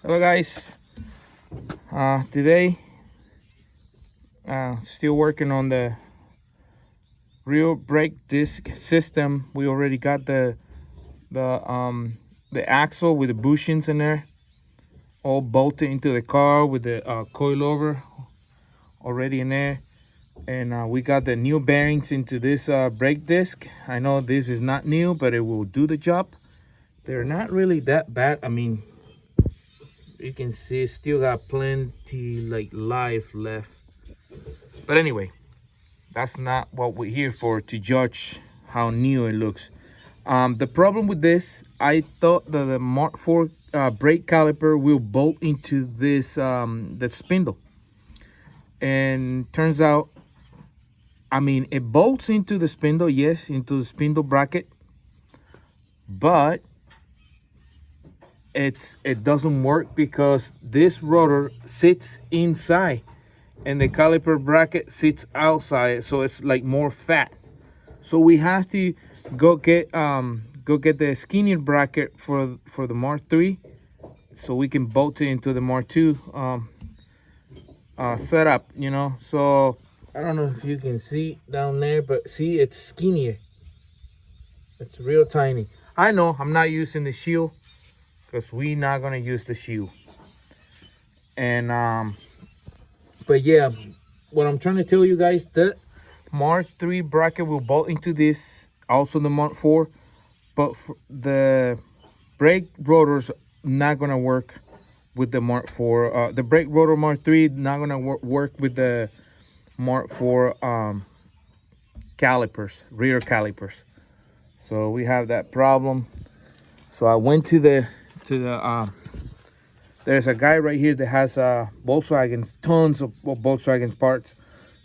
Hello guys, today still working on the rear brake disc system. We already got the axle with the bushings in there all bolted into the car with the coilover already in there, and we got the new bearings into this brake disc. I know this is not new, but it will do the job. They're not really that bad. I mean, you can see still got plenty like life left, but anyway, that's not what we're here for, to judge how new it looks. The problem with this, I thought that the Mark IV brake caliper will bolt into this the spindle, and turns out, I mean, it bolts into the spindle, yes, into the spindle bracket, but it doesn't work because this rotor sits inside and the caliper bracket sits outside, so it's like more fat. So we have to go get the skinnier bracket for the Mark III, so we can bolt it into the Mark II setup. So I don't know if you can see down there, but see, it's skinnier. It's real tiny. I know I'm not using the shield because we're not gonna use the shield. And but yeah, what I'm trying to tell you guys, the Mark III bracket will bolt into this, also the Mark IV, but the brake rotors not gonna work with the Mark IV. The brake rotor Mark III not gonna work with the Mark IV calipers, rear calipers. So we have that problem. So I went to the there's a guy right here that has Volkswagen's, tons of Volkswagen's parts.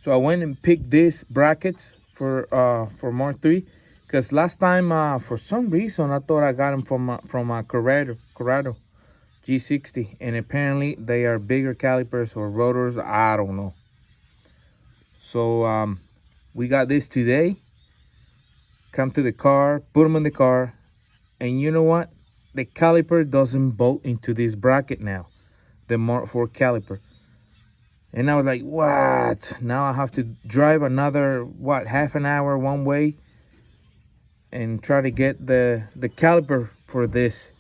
So I went and picked these brackets for Mark III, because last time for some reason I thought I got them from a Corrado G60, and apparently they are bigger calipers or rotors. I don't know. So we got this today. Come to the car, put them in the car, and you know what? The caliper doesn't bolt into this bracket now, the Mark IV caliper. And I was like, what? Now I have to drive another, half an hour one way and try to get the caliper for this.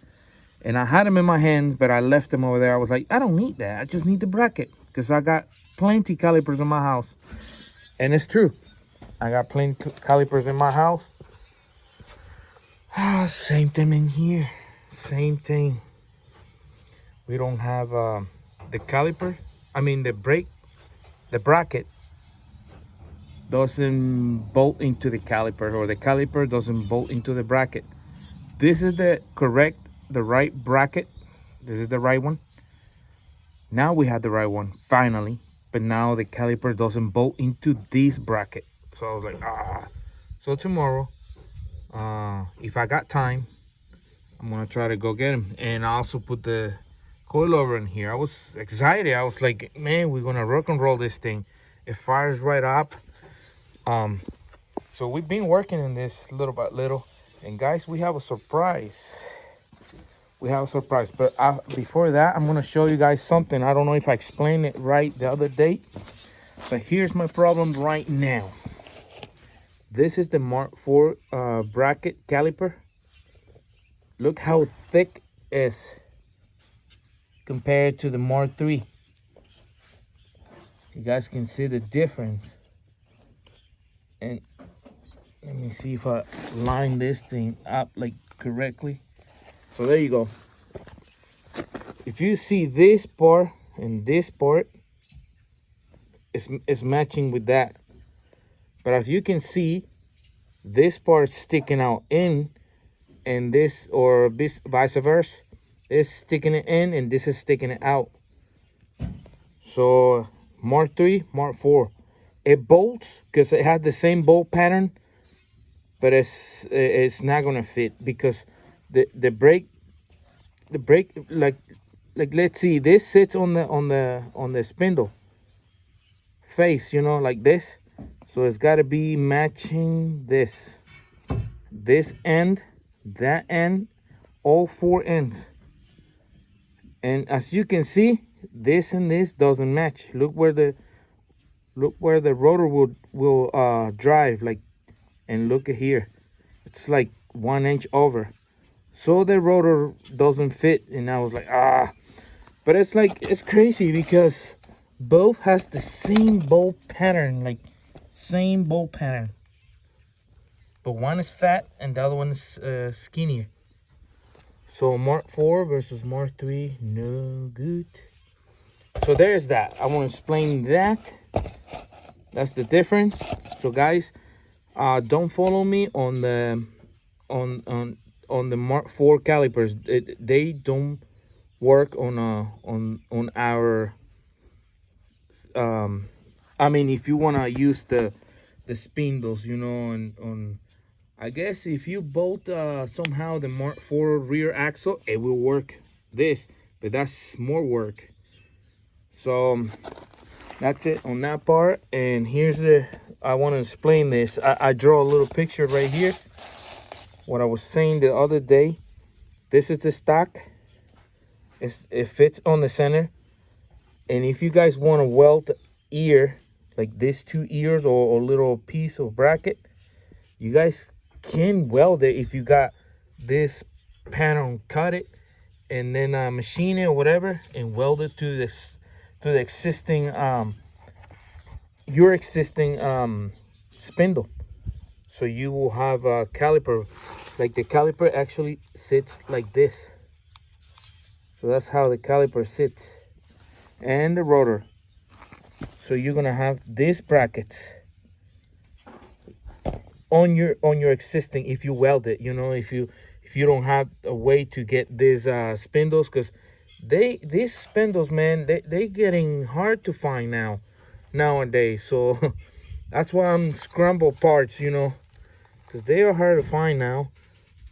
And I had them in my hands, but I left them over there. I was like, I don't need that. I just need the bracket, because I got plenty calipers in my house. And it's true. I got plenty calipers in my house. Same thing in here. Same thing. We don't have the caliper. I mean, the bracket doesn't bolt into the caliper, or the caliper doesn't bolt into the bracket. This is the right bracket. This is the right one. Now we have the right one, finally. But now the caliper doesn't bolt into this bracket. So I was like, So tomorrow, if I got time, I'm gonna try to go get him. And I also put the coilover in here. I was excited. I was like, man, we're gonna rock and roll this thing. It fires right up. So we've been working in this little by little. And guys, we have a surprise. But before that, I'm gonna show you guys something. I don't know if I explained it right the other day, but here's my problem right now. This is the Mark IV bracket caliper. Look how thick it is compared to the Mark III. You guys can see the difference. And let me see if I line this thing up like correctly. So there you go. If you see this part and this part, it's matching with that. But if you can see, this part sticking out in, and this, or this vice versa, is sticking it in and this is sticking it out. So Mark III, Mark IV, it bolts because it has the same bolt pattern, but it's not gonna fit because the brake like let's see, this sits on the spindle face, like this. So it's got to be matching this end, that end, all four ends. And as you can see, this and this doesn't match. Look where the rotor will drive, like, and look at here. It's like 1 inch over. So the rotor doesn't fit, and I was like, ah. But it's like, it's crazy because both has the same bolt pattern, like same bolt pattern. But one is fat and the other one is skinnier. So Mark 4 versus Mark 3, no good. So there's that. I want to explain that. That's the difference. So guys, don't follow me on the on the Mark 4 calipers. They don't work on our I mean, if you want to use the spindles, you know, and on, I guess if you bolt somehow the Mark 4 rear axle, it will work this, but that's more work. So that's it on that part. And here's I want to explain this. I draw a little picture right here. What I was saying the other day, this is the stock. It fits on the center. And if you guys want to weld ear, like these 2 ears or a little piece of bracket, you guys can weld it if you got this panel, cut it, and then machine it or whatever, and weld it to the existing your existing spindle. So you will have a caliper, like the caliper actually sits like this. So that's how the caliper sits, and the rotor. So you're gonna have these brackets on your existing, if you weld it, you know, if you don't have a way to get these spindles, because these spindles, man, they getting hard to find nowadays. So that's why I'm scramble parts, you know, because they are hard to find now.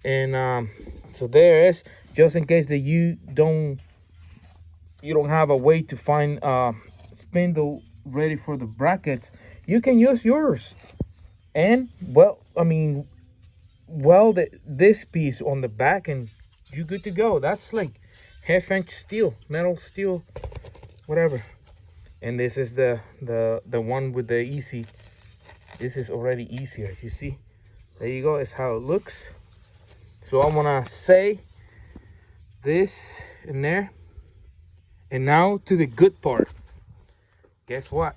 And so there is, just in case that you don't have a way to find spindle ready for the brackets, you can use yours. And well, I mean, weld this piece on the back and you're good to go. That's like 1/2 inch steel, metal steel, whatever. And this is the one with the easy. This is already easier, you see. There you go, it's how it looks. So I'm gonna say this in there. And now to the good part. Guess what?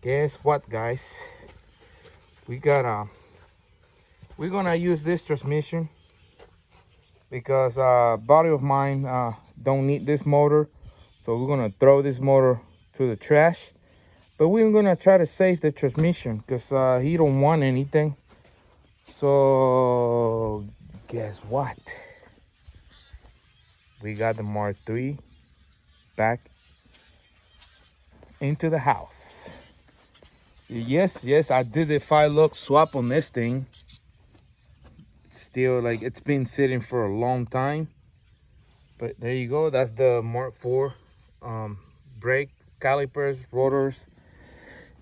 Guess what, guys? We got we're gonna use this transmission because body of mine don't need this motor, so we're gonna throw this motor to the trash. But we're gonna try to save the transmission because he don't want anything. So guess what? We got the Mark 3 back into the house. Yes, I did a 5-lug swap on this thing. Still, like, it's been sitting for a long time. But there you go. That's the Mark 4 brake calipers, rotors.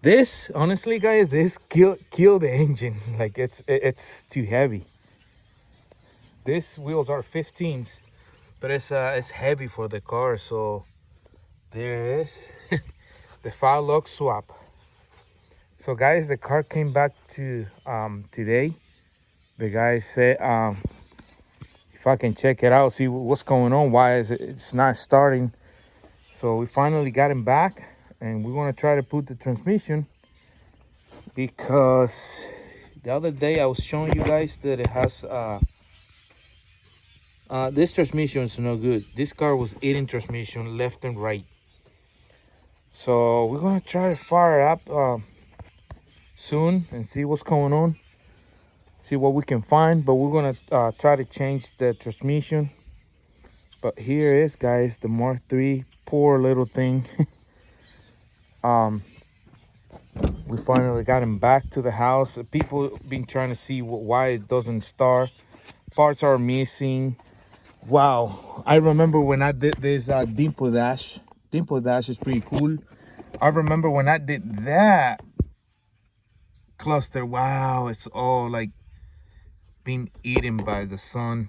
This, honestly, guys, this killed the engine. Like, it's too heavy. These wheels are 15s, but it's heavy for the car. So there is the 5-lug swap. So guys, the car came back to today. The guy said if I can check it out, see what's going on, why is it's not starting. So we finally got him back, and we're gonna try to put the transmission, because the other day I was showing you guys that it has this transmission is no good. This car was eating transmission left and right. So we're gonna try to fire it up soon and see what's going on, see what we can find. But we're gonna try to change the transmission. But here is, guys, the Mark 3, poor little thing. We finally got him back to the house. People been trying to see why it doesn't start. Parts are missing. Wow, I remember when I did this Dimple Dash. Dimple Dash is pretty cool. I remember when I did that cluster. Wow, it's all like being eaten by the sun.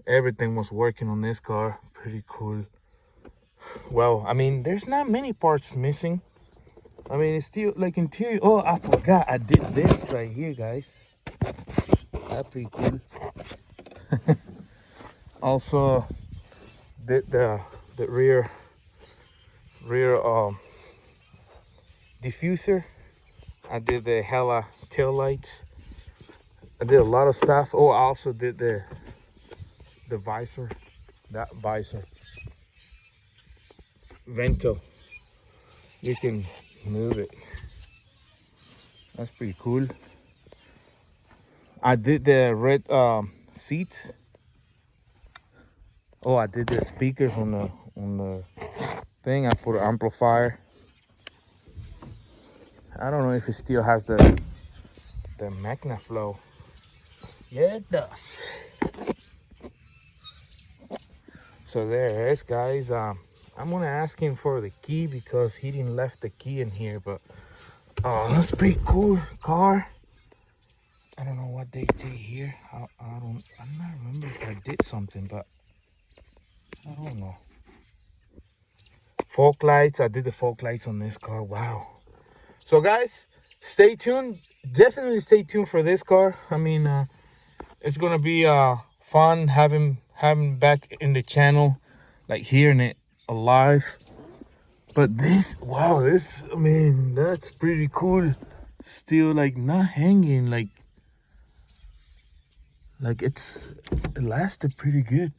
everything was working on this car. Pretty cool. Well, I mean, there's not many parts missing. I mean, it's still like interior. Oh, I forgot I did this right here, guys. That's pretty cool. Also did the rear diffuser. I did the hella tail lights. I did a lot of stuff. Oh, I also did the visor, that visor vento. You can move it. That's pretty cool. I did the red seats. Oh, I did the speakers on the thing. I put an amplifier. I don't know if it still has the MagnaFlow. Yeah, it does. So there it is, guys. I'm gonna ask him for the key because he didn't left the key in here. But that's pretty cool car. I don't know what they did here. I'm not remember if I did something, but I don't know. Fog lights. I did the fog lights on this car. Wow. So guys, stay tuned. Definitely stay tuned for this car. I mean, it's gonna be fun having back in the channel, like hearing it alive. But this, wow, this, I mean, that's pretty cool. Still like not hanging, like it lasted pretty good.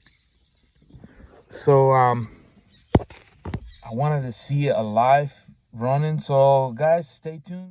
So I wanted to see it alive running. So guys, stay tuned.